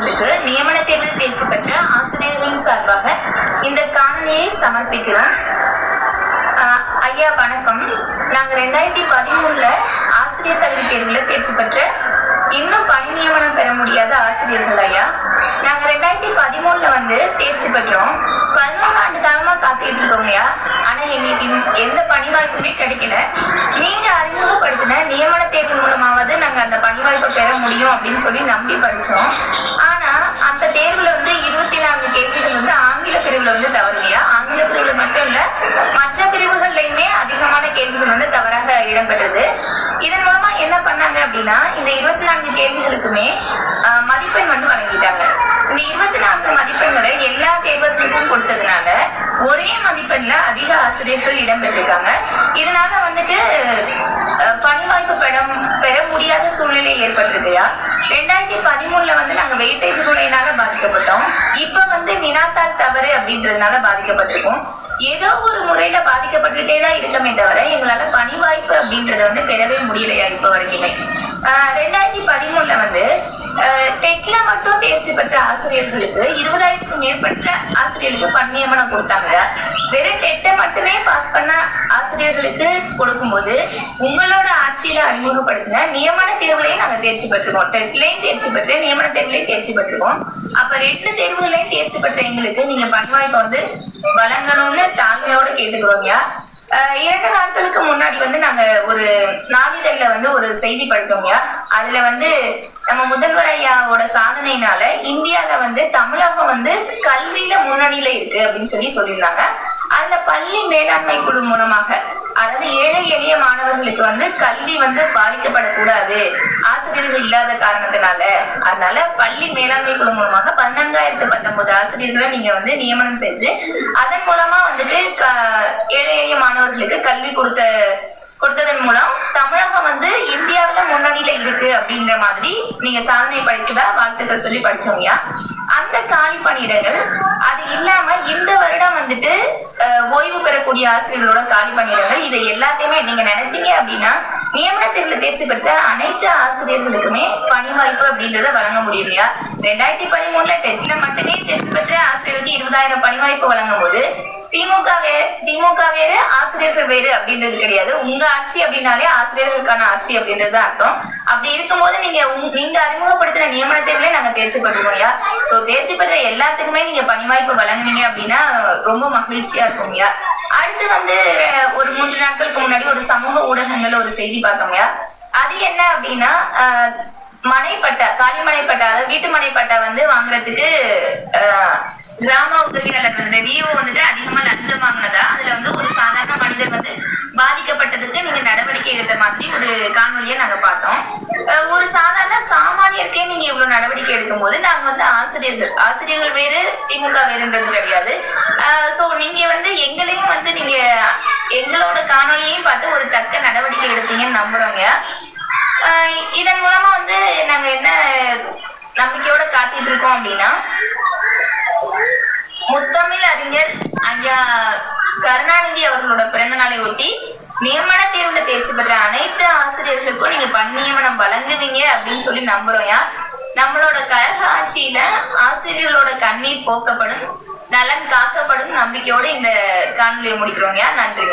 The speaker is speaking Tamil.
ஆசிரியர்களுக்கு நியமன தேர்வில் தேர்ச்சி பெற்ற ஆசிரியர்களின் சார்பாக இந்த காணொலியை சமர்ப்பிக்கிறோம். ஐயா வணக்கம். நாங்க 2013 ஆசிரியர் தகுதி தேர்வுல தேர்ச்சி பெற்ற இன்னும் பணி நியமனம் பெற முடியாத ஆசிரியர்கள் ஐயா. நாங்க 2013 தேர்ச்சி பெற்றோம். 11 ஆண்டு காலமா காத்துட்டு இருக்கோங்கய்யா. ஆனா எங்களுக்கு எந்த பணி வாய்ப்புமே கிடைக்கல. நீங்க அறிமுகப்படுத்தின நியமன தேர்வு மூலமாவது நாங்க அந்த பணி வாய்ப்பை பெற முடியும் அப்படின்னு சொல்லி நம்பி படிச்சோம். ஆனா அந்த தேர்வுல 24 கேள்விகள் ஆங்கில பிரிவுல தவறுங்கய்யா. ஆங்கில பிரிவுல மட்டும் இல்ல, மற்ற பிரிவுகள்லயுமே அதிகமான கேள்விகள் தவறாக இடம்பெற்றது. இதன் மூலமா என்ன பண்ணாங்க அப்படின்னா, இந்த 24 கேள்விகளுக்குமே மதிப்பெண் வழங்கிட்டாங்க. இந்த 24 மதிப்பெண்களை எல்லா தேர்வர்களுக்கும் கொடுத்ததுனால ஒரே மதிப்பெண்ல அதிக ஆசிரியர்கள் இடம்பெற்றிருக்காங்க. இதனால பணி வாய்ப்பு பெற முடியாத சூழ்நிலை ஏற்பட்டிருக்குயா. 2013 நாங்க வெயிட்டேஜ் முறையினால பாதிக்கப்பட்டோம். இப்ப வினாத்தாள் தவறு அப்படின்றதுனால பாதிக்கப்பட்டிருக்கோம். ஏதோ ஒரு முறையில பாதிக்கப்பட்டுட்டேதான் இருக்கமே தவிர எங்களால பணி வாய்ப்பு அப்படின்றத பெறவே முடியலையா இப்ப வரைக்குமே. 2013 டெட்ல மட்டும் தேர்ச்சி பெற்ற ஆசிரியர்களுக்கு 20,000க்கும் மேற்பட்ட ஆசிரியர்களுக்கு பணி நியமனம் கொடுத்தாங்க. வெறும் டெட்டை மட்டுமே பாஸ் பண்ண ஆசிரியர்களுக்கு கொடுக்கும்போது உங்களோட ஆட்சியில அறிமுகப்படுத்தின நியமன தேர்வுலையும் நாங்க தேர்ச்சி பெற்றிருக்கோம். டெட்லையும் தேர்ச்சி பெற்று நியமன தேர்வுலையும் தேர்ச்சி பெற்றிருக்கோம். அப்ப 2 தேர்வுகளையும் தேர்ச்சி பெற்ற எங்களுக்கு நீங்க பணி வாய்ப்பை வழங்கணும்னு தாழ்மையோட கேட்டுக்கிறோம்யா. 2 நாட்களுக்கு முன்னாடி நாங்க ஒரு நாளிதழ்ல ஒரு செய்தி படிச்சோம்யா. அதுல நம்ம முதல்வர் ஐயாவோட சாதனையினால இந்தியால தமிழகம் கல்வியில முன்னணியில இருக்கு அப்படின்னு சொல்லியிருந்தாங்க. அதுல பள்ளி மேலாண்மை குழு மூலமாக, அதாவது ஏழை எளிய மாணவர்களுக்கு கல்வி பாதிக்கப்படக்கூடாது ஆசிரியர்கள் இல்லாத காரணத்தினால, அதனால பள்ளி மேலாண்மை குழு மூலமாக 14,019 ஆசிரியர்களை நீங்க நியமனம் செஞ்சு அதன் மூலமா ஏழை எளிய மாணவர்களுக்கு கல்வி கொடுத்ததன் மூலம் தமிழகம் இந்தியாவில முன்னணியில இருக்கு அப்படின்ற மாதிரி நீங்க சாதனை படிச்சதா வாழ்த்துக்கள் சொல்லி படிச்சோம்யா. அந்த காலி பணியிடங்கள் அது இல்லாம இந்த வருடம் ஓய்வு பெறக்கூடிய ஆசிரியர்களோட காலி பணியிடங்கள், இதை எல்லாத்தையுமே நீங்க நினைச்சீங்க அப்படின்னா நியமன தேர்வுல தேர்ச்சி பெற்ற அனைத்து ஆசிரியர்களுக்குமே பணி வாய்ப்பு அப்படின்றத வழங்க முடியும்யா. 2013 டெட்ல மட்டுமே தேர்ச்சி பெற்ற ஆசிரியர்களுக்கு 20,000 பணி வாய்ப்பு வழங்கும் போது திமுக வேறு ஆசிரியர்கள் வேறு அப்படின்றது கிடையாது. உங்க ஆட்சி அப்படின்னாலே ஆசிரியர்களுக்கான ஆட்சி அப்படின்றது அர்த்தம். அப்படி இருக்கும்போது நீங்க அறிமுகப்படுத்தின நியமன தேர்வுல நாங்க தேர்ச்சி பெற்றுக்கோம்யா. சோ தேர்ச்சி பெற்ற எல்லாத்துக்குமே நீங்க பணி வாய்ப்பு வழங்குனீங்க அப்படின்னா ரொம்ப மகிழ்ச்சியா இருக்கும்யா. அடுத்து ஒரு 3 நாட்களுக்கு முன்னாடி ஒரு சமூக ஊடகங்கள்ல ஒரு செய்தி பார்த்தோம்யா. அது என்ன அப்படின்னா, மனைப்பட்டா, காலி மனைப்பட்டா, அதாவது வீட்டு மனைப்பட்டா வாங்குறதுக்கு கிராம உதவியாளர் விஓ அதிகமா லஞ்சம் வாங்கினதா, அதுல ஒரு சாதாரண மனிதர் பாதிக்கப்பட்டதுக்கு நீங்க நடவடிக்கை எடுத்த மாதிரி ஒரு காணொலியை நாங்க பார்த்தோம். ஒரு சாதாரண சாமானியருக்கே நீங்க இவ்வளவு நடவடிக்கை எடுக்கும் போது நாங்க ஆசிரியர்கள் வேறு திமுக வேறுன்றது கிடையாது. சோ நீங்க எங்களையும் நீங்க எங்களோட காணொலியையும் பார்த்து ஒரு தக்க நடவடிக்கை எடுத்தீங்கன்னு நம்புறோங்க. இதன் மூலமா நாங்க என்ன நம்பிக்கையோட காத்திட்டு இருக்கோம் அப்படின்னா, முத்தமிழ் அறிஞர் ஐயா கருணாநிதி அவர்களோட பிறந்த நாளை ஒட்டி நியமன தேர்வுல தேர்ச்சி பெற்ற அனைத்து ஆசிரியர்களுக்கும் நீங்க பணி நியமனம் வழங்குவீங்க அப்படின்னு நம்புறோம்யா. நம்மளோட கழக ஆட்சியில ஆசிரியர்களோட கண்ணீர் போக்கப்படும், நலன் காக்கப்படும் நம்பிக்கையோட இந்த காணொலியை முடிக்கிறோம்யா. நன்றிங்க.